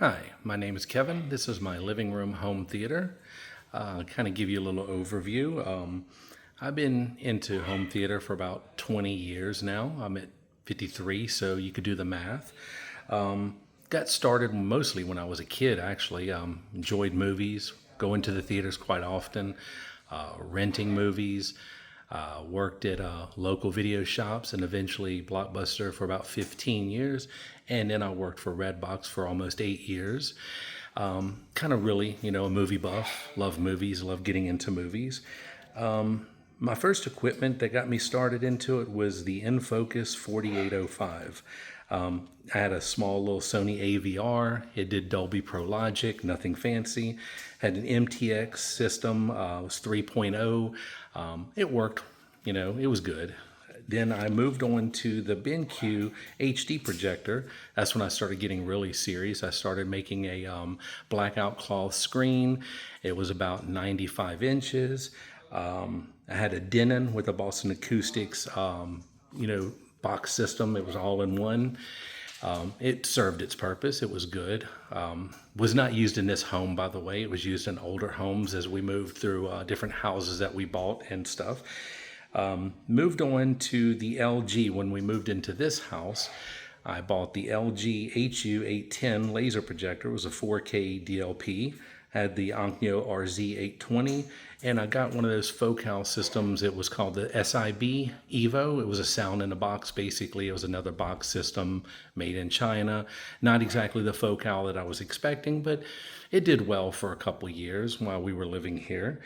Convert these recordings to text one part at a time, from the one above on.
Hi, my name is Kevin. This is my living room home theater. Kind of give you a little overview. I've been into home theater for about 20 years now. I'm at 53, so you could do the math. Got started mostly when I was a kid, actually. Enjoyed movies, going to the theaters quite often, renting movies. Worked at local video shops and eventually Blockbuster for about 15 years. And then I worked for Redbox for almost 8 years. Kind of really, a movie buff. Love movies, love getting into movies. My first equipment that got me started into it was the InFocus 4805. I had a small little Sony AVR. It did Dolby Pro Logic, nothing fancy. Had an MTX system, it was 3.0. It worked, it was good. Then I moved on to the BenQ HD projector. That's when I started getting really serious. I started making a blackout cloth screen. It was about 95 inches. I had a Denon with a Boston Acoustics, box system. It was all in one. It served its purpose. It was good. Was not used in this home, by the way. It was used in older homes as we moved through different houses that we bought and stuff. Moved on to the LG. When we moved into this house, I bought the LG HU810 laser projector. It was a 4K DLP. Had the Onkyo RZ820, and I got one of those focal systems. It was called the SIB Evo. It was a sound in a box, basically. It was another box system made in China. Not exactly the focal that I was expecting, but it did well for a couple years while we were living here.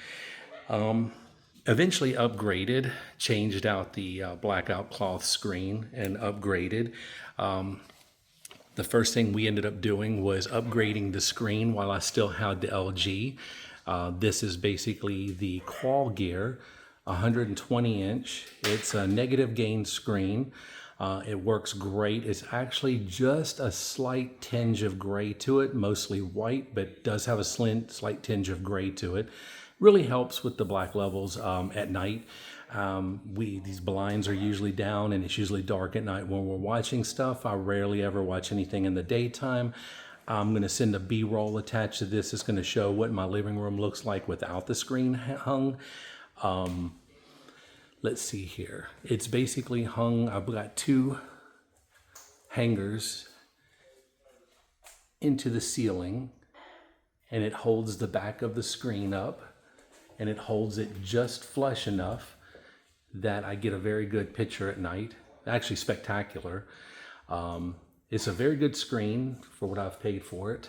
Eventually upgraded, changed out the blackout cloth screen and upgraded. The first thing we ended up doing was upgrading the screen while I still had the LG. This is basically the Qual Gear 120 inch. It's a negative gain screen. It works great. It's actually just a slight tinge of gray to it, mostly white, but does have a slight tinge of gray to it. Really helps with the black levels at night. These blinds are usually down and it's usually dark at night when we're watching stuff. I rarely ever watch anything in the daytime. I'm going to send a B-roll attached to this. It's going to show what my living room looks like without the screen hung. Let's see here. It's basically hung. I've got two hangers into the ceiling and it holds the back of the screen up and it holds it just flush enough that I get a very good picture at night. Actually spectacular. It's a very good screen for what I've paid for it.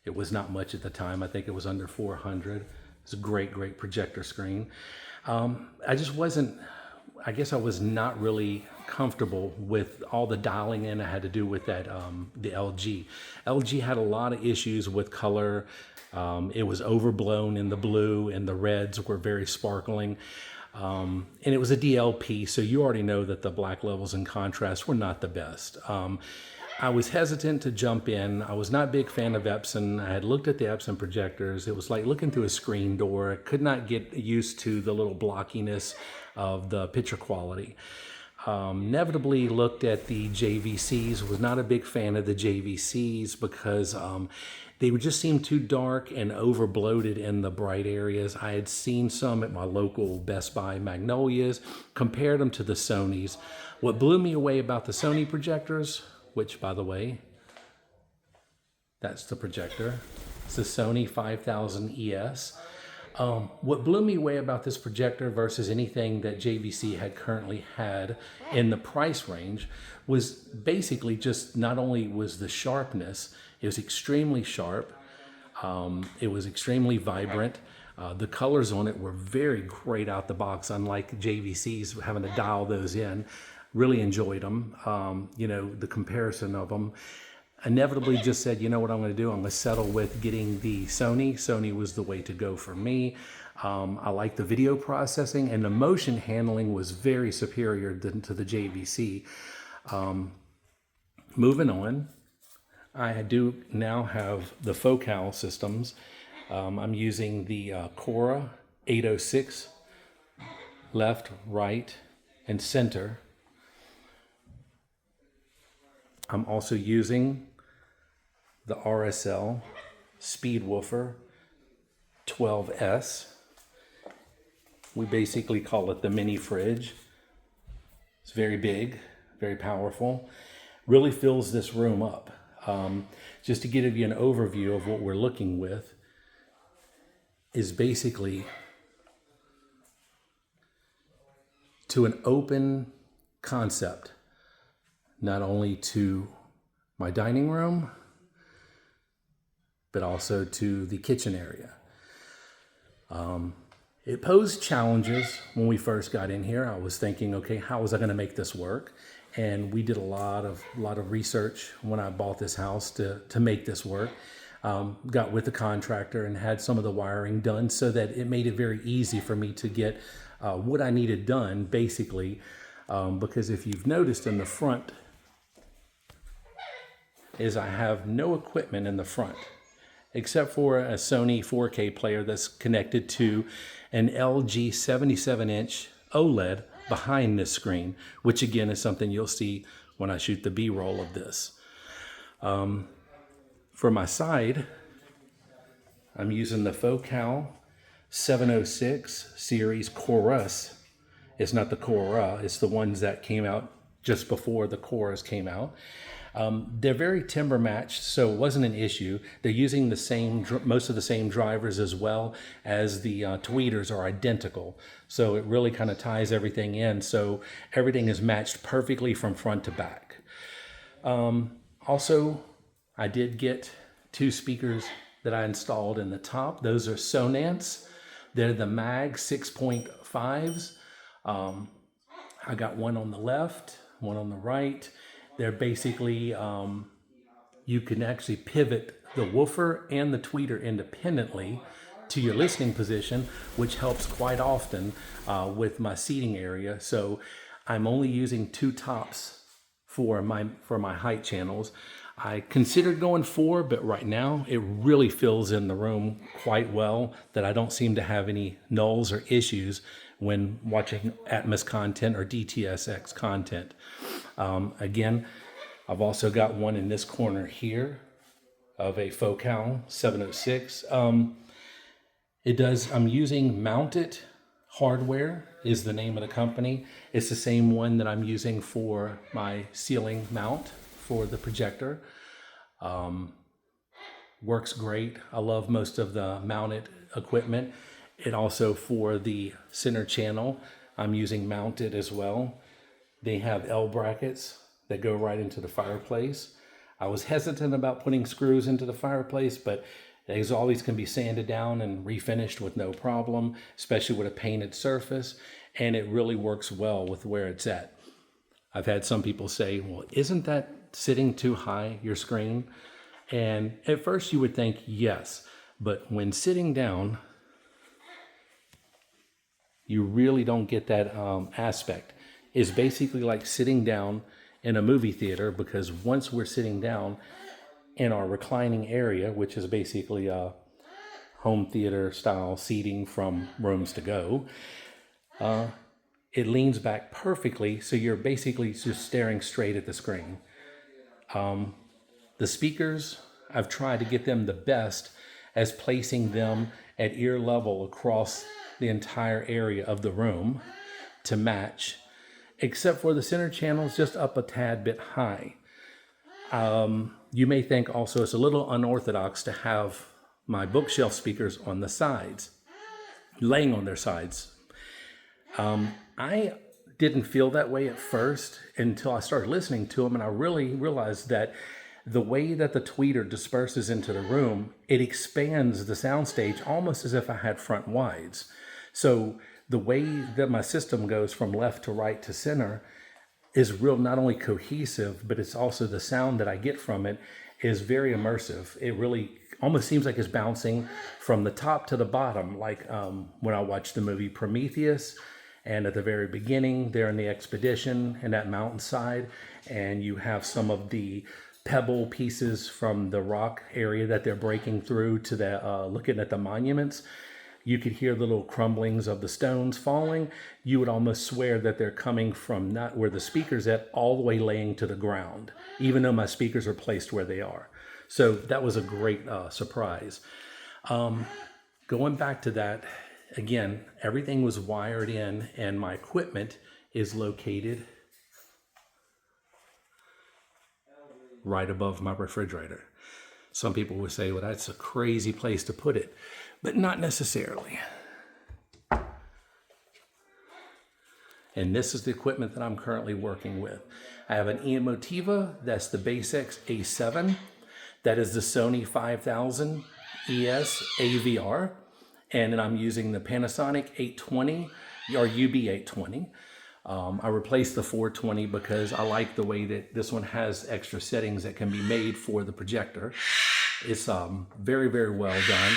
It was not much at the time. I think it was under 400. It's a great projector screen. I guess I was not really comfortable with all the dialing in I had to do with that, the LG. LG had a lot of issues with color. It was overblown in the blue and the reds were very sparkling. And it was a DLP, so you already know that the black levels and contrast were not the best. I was hesitant to jump in. I was not a big fan of Epson. I had looked at the Epson projectors. It was like looking through a screen door. I could not get used to the little blockiness of the picture quality. Inevitably looked at the JVCs, was not a big fan of the JVCs because they would just seem too dark and over bloated in the bright areas. I had seen some at my local Best Buy Magnolias, compared them to the Sonys. What blew me away about the Sony projectors, which by the way, that's the projector. It's the Sony 5000ES. What blew me away about this projector versus anything that JVC had currently had in the price range was basically just not only was the sharpness, it was extremely sharp, it was extremely vibrant. The colors on it were very great out the box, unlike JVC's having to dial those in. Really enjoyed them, the comparison of them. Inevitably just said, you know what I'm going to do? I'm going to settle with getting the Sony. Sony was the way to go for me. I like the video processing and the motion handling was very superior to the JVC. Moving on, I do now have the focal systems. I'm using the Cora 806, left, right, and center. I'm also using the RSL speedwoofer 12S. We basically call it the mini fridge. It's very big, very powerful. Really fills this room up. Just to give you an overview of what we're looking with is basically to an open concept, not only to my dining room, but also to the kitchen area. It posed challenges when we first got in here. I was thinking, okay, how was I going to make this work? And we did a lot of research when I bought this house to make this work. Got with the contractor and had some of the wiring done so that it made it very easy for me to get what I needed done, basically. Because if you've noticed in the front, is I have no equipment in the front, except for a Sony 4K player that's connected to an LG 77-inch OLED behind this screen, which again is something you'll see when I shoot the B-roll of this. For my side, I'm using the Focal 706 series Chorus. It's not the Cora, it's the ones that came out just before the Coras came out. They're very timber matched, so it wasn't an issue. They're using the same, most of the same drivers as well as the tweeters are identical. So it really kind of ties everything in. So everything is matched perfectly from front to back. Also, I did get 2 speakers that I installed in the top. Those are Sonance. They're the Mag 6.5s. I got one on the left, one on the right. They're basically, you can actually pivot the woofer and the tweeter independently to your listening position, which helps quite often with my seating area. So I'm only using 2 tops for my height channels. I considered going 4, but right now it really fills in the room quite well that I don't seem to have any nulls or issues when watching Atmos content or DTSX content. Again, I've also got one in this corner here of a Focal 706. I'm using Mount It Hardware is the name of the company. It's the same one that I'm using for my ceiling mount for the projector. Works great. I love most of the mounted equipment. And also for the center channel, I'm using Mount It as well. They have L brackets that go right into the fireplace. I was hesitant about putting screws into the fireplace, but these always can be sanded down and refinished with no problem, especially with a painted surface, and it really works well with where it's at. I've had some people say, well, isn't that sitting too high, your screen? And at first you would think yes, but when sitting down, you really don't get that aspect. It's basically like sitting down in a movie theater, because once we're sitting down in our reclining area, which is basically a home theater style seating from rooms to go, it leans back perfectly, so you're basically just staring straight at the screen. The speakers, I've tried to get them the best as placing them at ear level across the entire area of the room to match, except for the center channels just up a tad bit high. You may think also it's a little unorthodox to have my bookshelf speakers on the sides, laying on their sides. I didn't feel that way at first until I started listening to them, and I really realized that the way that the tweeter disperses into the room, it expands the soundstage almost as if I had front wides. So the way that my system goes from left to right to center is real, not only cohesive, but it's also the sound that I get from it is very immersive. It really almost seems like it's bouncing from the top to the bottom, like when I watched the movie Prometheus, and at the very beginning, they're in the expedition in that mountainside, and you have some of the pebble pieces from the rock area that they're breaking through to the looking at the monuments. You could hear the little crumblings of the stones falling. You would almost swear that they're coming from not where the speaker's at, all the way laying to the ground, even though my speakers are placed where they are. So that was a great surprise. Going back to that, again, everything was wired in and my equipment is located right above my refrigerator. Some people would say, well, that's a crazy place to put it, but not necessarily. And this is the equipment that I'm currently working with. I have an Emotiva, that's the basx A7. That is the Sony 5000ES AVR. And then I'm using the Panasonic 820 or UB820. I replaced the 420 because I like the way that this one has extra settings that can be made for the projector. It's very, very well done.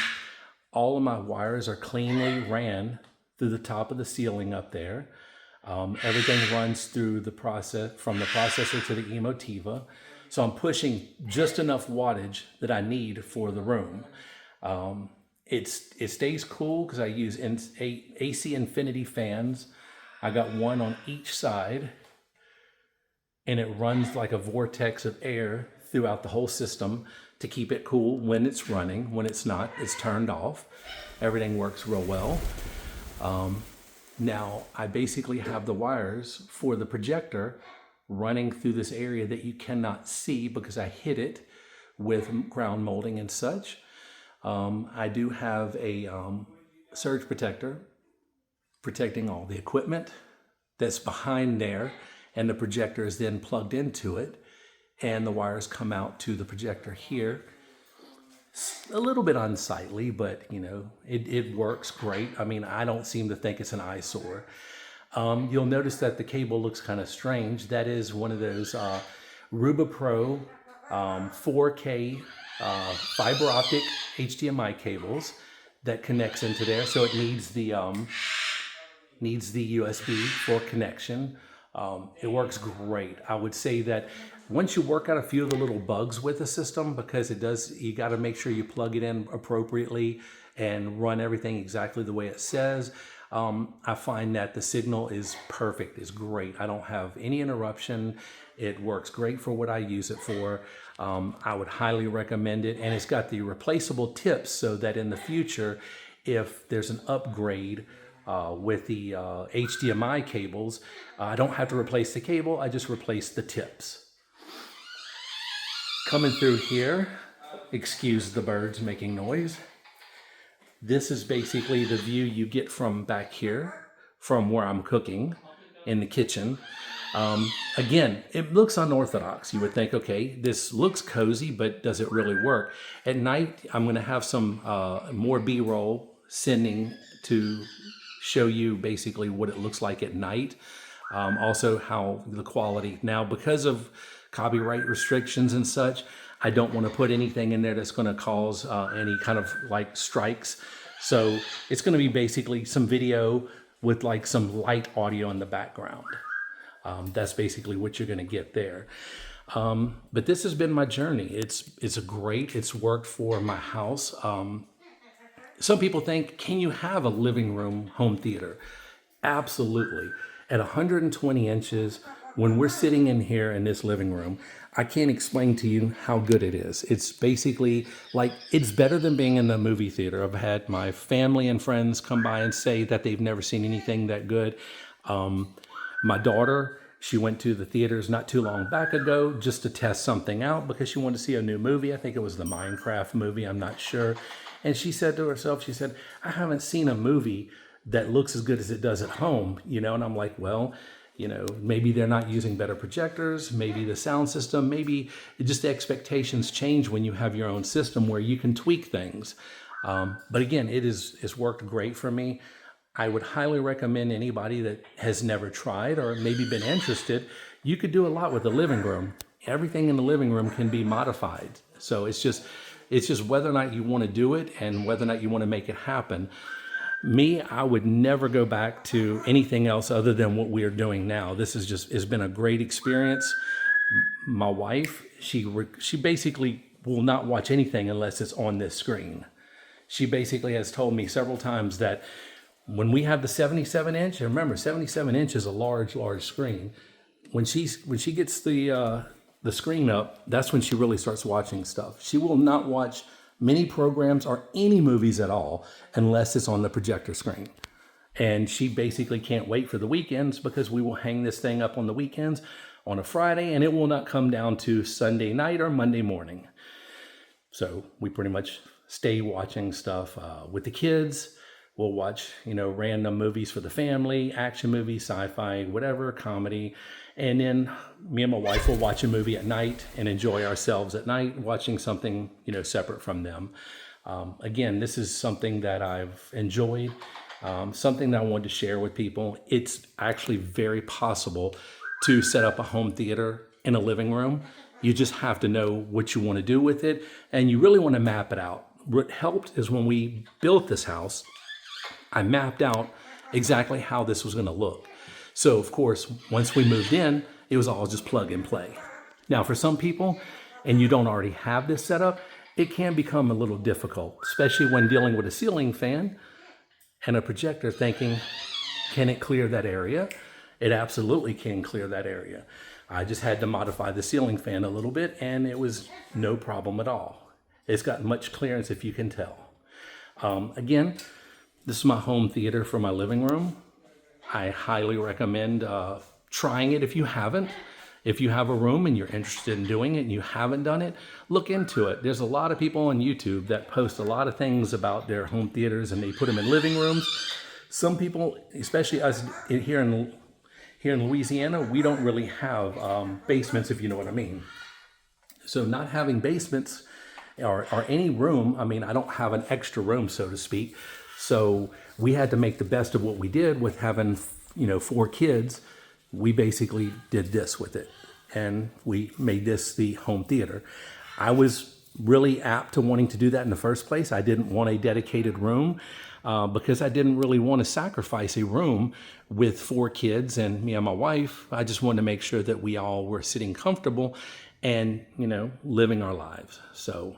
All of my wires are cleanly ran through the top of the ceiling up there. Everything runs through the process, from the processor to the Emotiva. So I'm pushing just enough wattage that I need for the room. It stays cool because I use AC Infinity fans. I got one on each side, and it runs like a vortex of air throughout the whole system to keep it cool when it's running. When it's not, it's turned off. Everything works real well. Now, I basically have the wires for the projector running through this area that you cannot see because I hid it with ground molding and such. I do have a surge protector protecting all the equipment that's behind there, and the projector is then plugged into it, and the wires come out to the projector here. A little bit unsightly, but you know, it works great. I mean, I don't seem to think it's an eyesore. You'll notice that the cable looks kind of strange. That is one of those RubaPro 4K fiber optic HDMI cables that connects into there. So it needs the USB for connection. It works great. I would say that once you work out a few of the little bugs with the system, because it does, you got to make sure you plug it in appropriately and run everything exactly the way it says. I find that the signal is perfect, is great. I don't have any interruption. It works great for what I use it for. I would highly recommend it. And it's got the replaceable tips so that in the future, if there's an upgrade with the HDMI cables, I don't have to replace the cable, I just replace the tips. Coming through here, excuse the birds making noise. This is basically the view you get from back here, from where I'm cooking in the kitchen. Again, it looks unorthodox. You would think, okay, this looks cozy, but does it really work? At night, I'm gonna have some more B-roll sending to show you basically what it looks like at night. Also how the quality. Now, because of copyright restrictions and such, I don't want to put anything in there that's going to cause any kind of like strikes. So it's going to be basically some video with like some light audio in the background. That's basically what you're going to get there. But this has been my journey. It's worked for my house. Some people think, can you have a living room home theater? Absolutely. At 120 inches, when we're sitting in here in this living room, I can't explain to you how good it is. It's basically like, it's better than being in the movie theater. I've had my family and friends come by and say that they've never seen anything that good. My daughter, she went to the theaters not too long back ago just to test something out because she wanted to see a new movie. I think it was the Minecraft movie, I'm not sure. And she said to herself, she said, I haven't seen a movie that looks as good as it does at home, you know? And I'm like, well, you know, maybe they're not using better projectors, maybe the sound system, maybe just the expectations change when you have your own system where you can tweak things. But again, it's worked great for me. I would highly recommend anybody that has never tried or maybe been interested. You could do a lot with the living room. Everything in the living room can be modified. So it's just whether or not you want to do it and whether or not you want to make it happen. Me, I would never go back to anything else other than what we are doing now. This is it's been a great experience. My wife, she basically will not watch anything unless it's on this screen. She basically has told me several times that when we have the 77 inch, and remember 77 inch is a large screen. When she gets the the screen up, that's when she really starts watching stuff. She will not watch many programs or any movies at all unless it's on the projector screen. And she basically can't wait for the weekends because we will hang this thing up on the weekends on a Friday, and it will not come down to Sunday night or Monday morning. So we pretty much stay watching stuff with the kids. We'll watch, random movies for the family, action movies, sci-fi, whatever, comedy. And then me and my wife will watch a movie at night and enjoy ourselves at night, watching something, separate from them. Again, this is something that I've enjoyed, something that I wanted to share with people. It's actually very possible to set up a home theater in a living room. You just have to know what you want to do with it, and you really want to map it out. What helped is when we built this house, I mapped out exactly how this was going to look. So of course, once we moved in, it was all just plug and play. Now for some people, and you don't already have this set up, it can become a little difficult, especially when dealing with a ceiling fan and a projector, thinking, can it clear that area? It absolutely can clear that area. I just had to modify the ceiling fan a little bit, and it was no problem at all. It's got much clearance, if you can tell. Again, this is my home theater for my living room. I highly recommend trying it if you haven't. If you have a room and you're interested in doing it and you haven't done it, look into it. There's a lot of people on YouTube that post a lot of things about their home theaters, and they put them in living rooms. Some people, especially us here in Louisiana, we don't really have basements, if you know what I mean. So not having basements or any room, I don't have an extra room, so to speak. So we had to make the best of what we did with having, 4 kids. We basically did this with it, and we made this the home theater. I was really apt to wanting to do that in the first place. I didn't want a dedicated room because I didn't really want to sacrifice a room with 4 kids and me and my wife. I just wanted to make sure that we all were sitting comfortable and, living our lives. So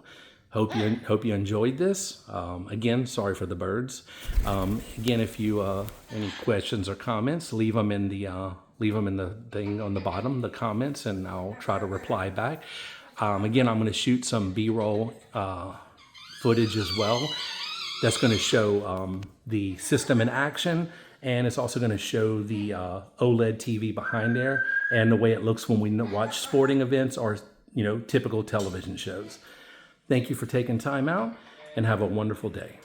hope you enjoyed this. Again, sorry for the birds. Again, if you any questions or comments, leave them in the thing on the bottom, the comments, and I'll try to reply back. Again, I'm going to shoot some B-roll footage as well. That's going to show the system in action, and it's also going to show the OLED TV behind there and the way it looks when we watch sporting events or typical television shows. Thank you for taking time out, and have a wonderful day.